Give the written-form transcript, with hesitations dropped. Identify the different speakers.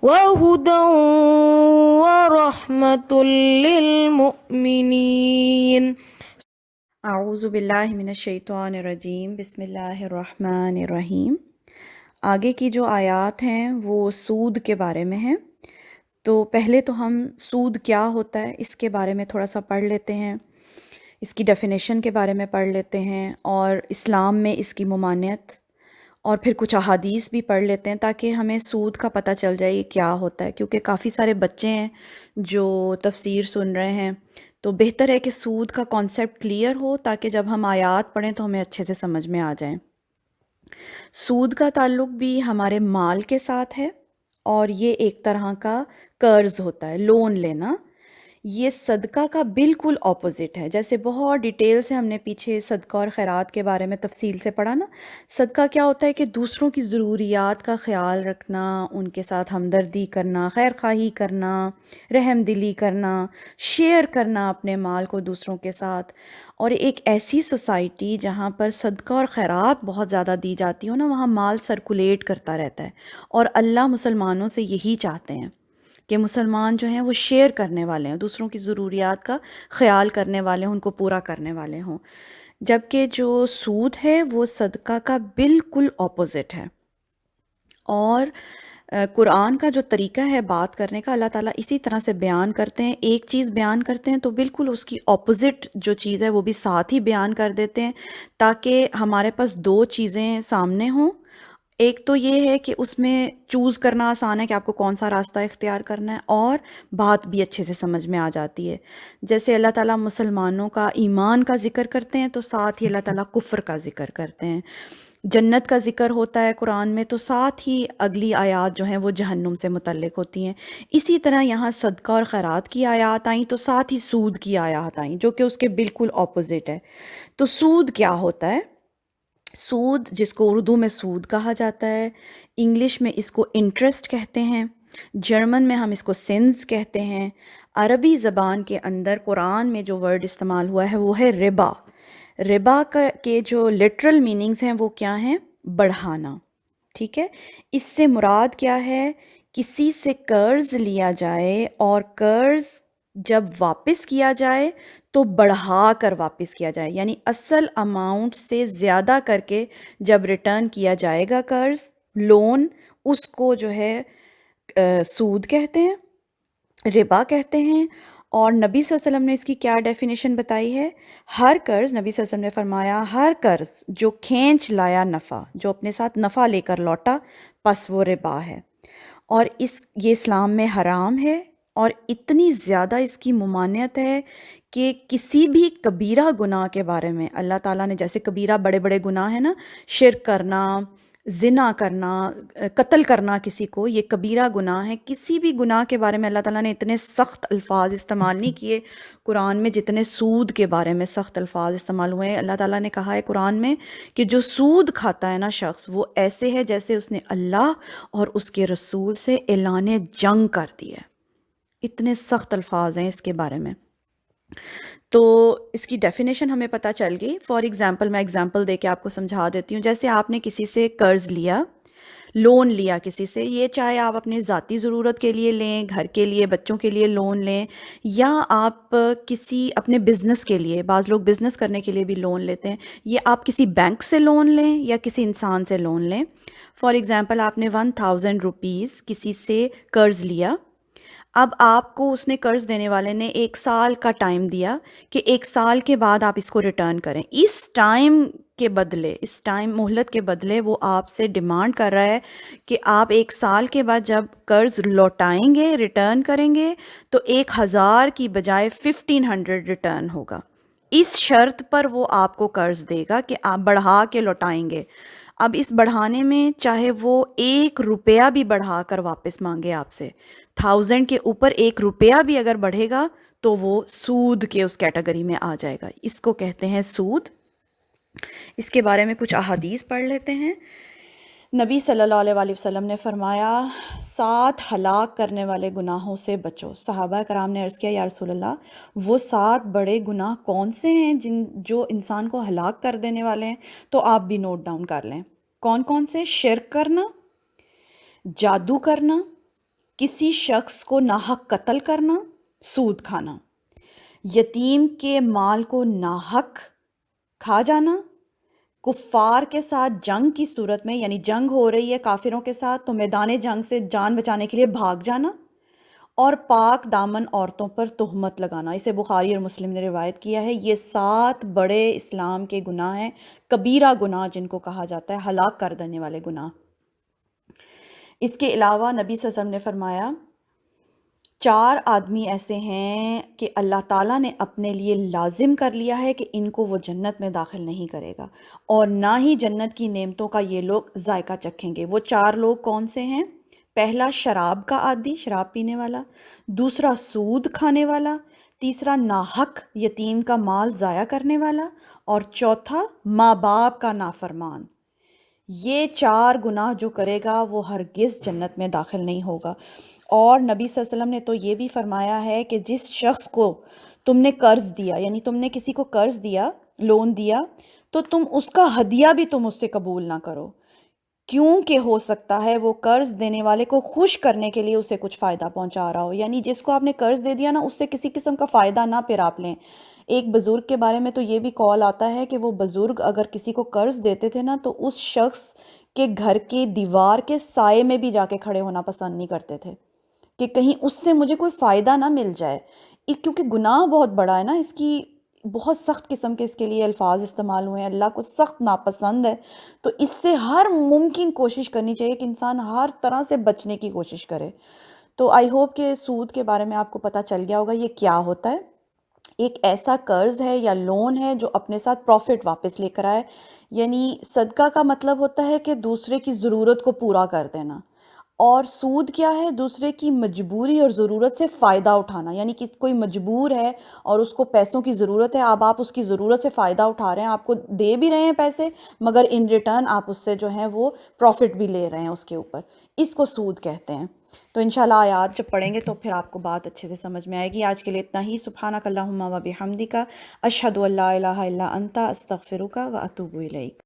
Speaker 1: وهدى ورحمة للمؤمنين.
Speaker 2: اعوذ باللہ من الشیطان الرجیم، بسم اللہ الرحمن الرحیم۔ آگے کی جو آیات ہیں وہ سود کے بارے میں ہیں، تو پہلے تو ہم سود کیا ہوتا ہے اس کے بارے میں تھوڑا سا پڑھ لیتے ہیں، اس کی ڈیفینیشن کے بارے میں پڑھ لیتے ہیں، اور اسلام میں اس کی ممانعت، اور پھر کچھ احادیث بھی پڑھ لیتے ہیں تاکہ ہمیں سود کا پتہ چل جائے یہ کیا ہوتا ہے، کیونکہ کافی سارے بچے ہیں جو تفسیر سن رہے ہیں، تو بہتر ہے کہ سود کا کانسیپٹ کلیئر ہو تاکہ جب ہم آیات پڑھیں تو ہمیں اچھے سے سمجھ میں آ جائیں۔ سود کا تعلق بھی ہمارے مال کے ساتھ ہے، اور یہ ایک طرح کا قرض ہوتا ہے، لون لینا۔ یہ صدقہ کا بالکل اپوزٹ ہے، جیسے بہت ڈیٹیل سے ہم نے پیچھے صدقہ اور خیرات کے بارے میں تفصیل سے پڑھا نا۔ صدقہ کیا ہوتا ہے کہ دوسروں کی ضروریات کا خیال رکھنا، ان کے ساتھ ہمدردی کرنا، خیر خواہی کرنا، رحم دلی کرنا، شیئر کرنا اپنے مال کو دوسروں کے ساتھ۔ اور ایک ایسی سوسائٹی جہاں پر صدقہ اور خیرات بہت زیادہ دی جاتی ہو نا، وہاں مال سرکولیٹ کرتا رہتا ہے، اور اللہ مسلمانوں سے یہی چاہتے ہیں کہ مسلمان جو ہیں وہ شیئر کرنے والے ہیں، دوسروں کی ضروریات کا خیال کرنے والے ہوں، ان کو پورا کرنے والے ہوں۔ جبکہ جو سود ہے وہ صدقہ کا بالکل اپوزٹ ہے۔ اور قرآن کا جو طریقہ ہے بات کرنے کا، اللہ تعالیٰ اسی طرح سے بیان کرتے ہیں، ایک چیز بیان کرتے ہیں تو بالکل اس کی اپوزٹ جو چیز ہے وہ بھی ساتھ ہی بیان کر دیتے ہیں، تاکہ ہمارے پاس دو چیزیں سامنے ہوں۔ ایک تو یہ ہے کہ اس میں چوز کرنا آسان ہے کہ آپ کو کون سا راستہ اختیار کرنا ہے، اور بات بھی اچھے سے سمجھ میں آ جاتی ہے۔ جیسے اللہ تعالیٰ مسلمانوں کا ایمان کا ذکر کرتے ہیں تو ساتھ ہی اللہ تعالیٰ کفر کا ذکر کرتے ہیں۔ جنت کا ذکر ہوتا ہے قرآن میں تو ساتھ ہی اگلی آیات جو ہیں وہ جہنم سے متعلق ہوتی ہیں۔ اسی طرح یہاں صدقہ اور خیرات کی آیات آئیں تو ساتھ ہی سود کی آیات آئیں، جو کہ اس کے بالکل اپوزٹ ہے۔ تو سود کیا ہوتا ہے؟ سود، جس کو اردو میں سود کہا جاتا ہے، انگلش میں اس کو انٹرسٹ کہتے ہیں، جرمن میں ہم اس کو سنز کہتے ہیں، عربی زبان کے اندر قرآن میں جو ورڈ استعمال ہوا ہے وہ ہے ربا۔ ربا کے جو لٹرل میننگز ہیں وہ کیا ہیں؟ بڑھانا، ٹھیک ہے؟ اس سے مراد کیا ہے؟ کسی سے قرض لیا جائے اور قرض جب واپس کیا جائے تو بڑھا کر واپس کیا جائے، یعنی اصل اماؤنٹ سے زیادہ کر کے جب ریٹرن کیا جائے گا قرض، لون، اس کو جو ہے سود کہتے ہیں، ربا کہتے ہیں۔ اور نبی صلی اللہ علیہ وسلم نے اس کی کیا ڈیفینیشن بتائی ہے؟ ہر قرض، نبی صلی اللہ علیہ وسلم نے فرمایا، ہر قرض جو کھینچ لایا نفع، جو اپنے ساتھ نفع لے کر لوٹا، پس وہ ربا ہے، اور یہ اسلام میں حرام ہے، اور اتنی زیادہ اس کی ممانعت ہے کہ کسی بھی کبیرہ گناہ کے بارے میں اللہ تعالیٰ نے، جیسے کبیرہ بڑے بڑے گناہ ہیں نا، شرک کرنا، زنا کرنا، قتل کرنا کسی کو، یہ کبیرہ گناہ ہے۔ کسی بھی گناہ کے بارے میں اللہ تعالیٰ نے اتنے سخت الفاظ استعمال نہیں کیے قرآن میں جتنے سود کے بارے میں سخت الفاظ استعمال ہوئے ہیں۔ اللہ تعالیٰ نے کہا ہے قرآن میں کہ جو سود کھاتا ہے نا شخص، وہ ایسے ہے جیسے اس نے اللہ اور اس کے رسول سے اعلان جنگ کر دی ہے۔ اتنے سخت الفاظ ہیں اس کے بارے میں۔ تو اس کی ڈیفینیشن ہمیں پتہ چل گئی۔ فار ایگزامپل، میں ایگزامپل دے کے آپ کو سمجھا دیتی ہوں۔ جیسے آپ نے کسی سے قرض لیا، لون لیا کسی سے، یہ چاہے آپ اپنی ذاتی ضرورت کے لیے لیں، گھر کے لیے، بچوں کے لیے لون لیں، یا آپ کسی اپنے بزنس کے لیے، بعض لوگ بزنس کرنے کے لیے بھی لون لیتے ہیں، یہ آپ کسی بینک سے لون لیں یا کسی انسان سے لون لیں۔ فار ایگزامپل، آپ نے 1000 روپیز کسی سے قرض لیا، اب آپ کو اس نے قرض دینے والے نے 1 سال کا ٹائم دیا کہ 1 سال کے بعد آپ اس کو ریٹرن کریں۔ اس ٹائم کے بدلے، اس ٹائم مہلت کے بدلے وہ آپ سے ڈیمانڈ کر رہا ہے کہ آپ 1 سال کے بعد جب قرض لوٹائیں گے، ریٹرن کریں گے، تو 1000 کی بجائے 1500 ریٹرن ہوگا۔ اس شرط پر وہ آپ کو قرض دے گا کہ آپ بڑھا کے لوٹائیں گے۔ اب اس بڑھانے میں چاہے وہ 1 روپیہ بھی بڑھا کر واپس مانگے آپ سے، 1000 کے اوپر 1 روپیہ بھی اگر بڑھے گا تو وہ سود کے اس کیٹیگری میں آ جائے گا۔ اس کو کہتے ہیں سود۔ اس کے بارے میں کچھ احادیث پڑھ لیتے ہیں۔ نبی صلی اللہ علیہ وآلہ وسلم نے فرمایا، 7 ہلاک کرنے والے گناہوں سے بچو۔ صحابہ کرام نے عرض کیا، یا رسول اللہ، وہ 7 بڑے گناہ کون سے ہیں جو انسان کو ہلاک کر دینے والے ہیں؟ تو آپ بھی نوٹ ڈاؤن کر لیں۔ کون کون سے؟ شرک کرنا، جادو کرنا، کسی شخص کو ناحق قتل کرنا، سود کھانا، یتیم کے مال کو ناحق کھا جانا، کفار کے ساتھ جنگ کی صورت میں، یعنی جنگ ہو رہی ہے کافروں کے ساتھ تو میدان جنگ سے جان بچانے کے لیے بھاگ جانا، اور پاک دامن عورتوں پر تہمت لگانا۔ اسے بخاری اور مسلم نے روایت کیا ہے۔ یہ 7 بڑے اسلام کے گناہ ہیں، کبیرہ گناہ جن کو کہا جاتا ہے، ہلاک کر دینے والے گناہ۔ اس کے علاوہ نبی صلی اللہ علیہ وسلم نے فرمایا 4 آدمی ایسے ہیں کہ اللہ تعالیٰ نے اپنے لیے لازم کر لیا ہے کہ ان کو وہ جنت میں داخل نہیں کرے گا، اور نہ ہی جنت کی نعمتوں کا یہ لوگ ذائقہ چکھیں گے۔ وہ 4 لوگ کون سے ہیں؟ پہلا شراب کا عادی، شراب پینے والا، دوسرا سود کھانے والا، تیسرا ناحق یتیم کا مال ضائع کرنے والا، اور چوتھا ماں باپ کا نافرمان۔ یہ 4 گناہ جو کرے گا وہ ہرگز جنت میں داخل نہیں ہوگا۔ اور نبی صلی اللہ علیہ وسلم نے تو یہ بھی فرمایا ہے کہ جس شخص کو تم نے قرض دیا، یعنی تم نے کسی کو قرض دیا، لون دیا، تو تم اس کا ہدیہ بھی تم اس سے قبول نہ کرو، کیونکہ ہو سکتا ہے وہ قرض دینے والے کو خوش کرنے کے لیے اسے کچھ فائدہ پہنچا رہا ہو۔ یعنی جس کو آپ نے قرض دے دیا نا، اس سے کسی قسم کا فائدہ نہ پھر آپ لیں۔ ایک بزرگ کے بارے میں تو یہ بھی قول آتا ہے کہ وہ بزرگ اگر کسی کو قرض دیتے تھے نا تو اس شخص کے گھر کی دیوار کے سائے میں بھی جا کے کھڑے ہونا پسند نہیں کرتے تھے کہ کہیں اس سے مجھے کوئی فائدہ نہ مل جائے، کیونکہ گناہ بہت بڑا ہے نا، اس کی بہت سخت قسم کے اس کے لیے الفاظ استعمال ہوئے ہیں، اللہ کو سخت ناپسند ہے۔ تو اس سے ہر ممکن کوشش کرنی چاہیے کہ انسان ہر طرح سے بچنے کی کوشش کرے۔ تو آئی ہوپ کہ سود کے بارے میں آپ کو پتہ چل گیا ہوگا یہ کیا ہوتا ہے۔ ایک ایسا قرض ہے یا لون ہے جو اپنے ساتھ پروفٹ واپس لے کر آئے، یعنی صدقہ کا مطلب ہوتا ہے کہ دوسرے کی ضرورت کو پورا کر دینا، اور سود کیا ہے؟ دوسرے کی مجبوری اور ضرورت سے فائدہ اٹھانا، یعنی کہ کوئی مجبور ہے اور اس کو پیسوں کی ضرورت ہے، اب آپ اس کی ضرورت سے فائدہ اٹھا رہے ہیں، آپ کو دے بھی رہے ہیں پیسے، مگر ان ریٹرن آپ اس سے جو ہیں وہ پروفٹ بھی لے رہے ہیں اس کے اوپر، اس کو سود کہتے ہیں۔ تو انشاءاللہ آیات جب پڑھیں گے تو پھر آپ کو بات اچھے سے سمجھ میں آئے گی۔ آج کے لیے اتنا ہی۔ سبحانک اللہم و بحمدک، اشہد ان لا الہ الا انت، استغفرک و اتوب الیک۔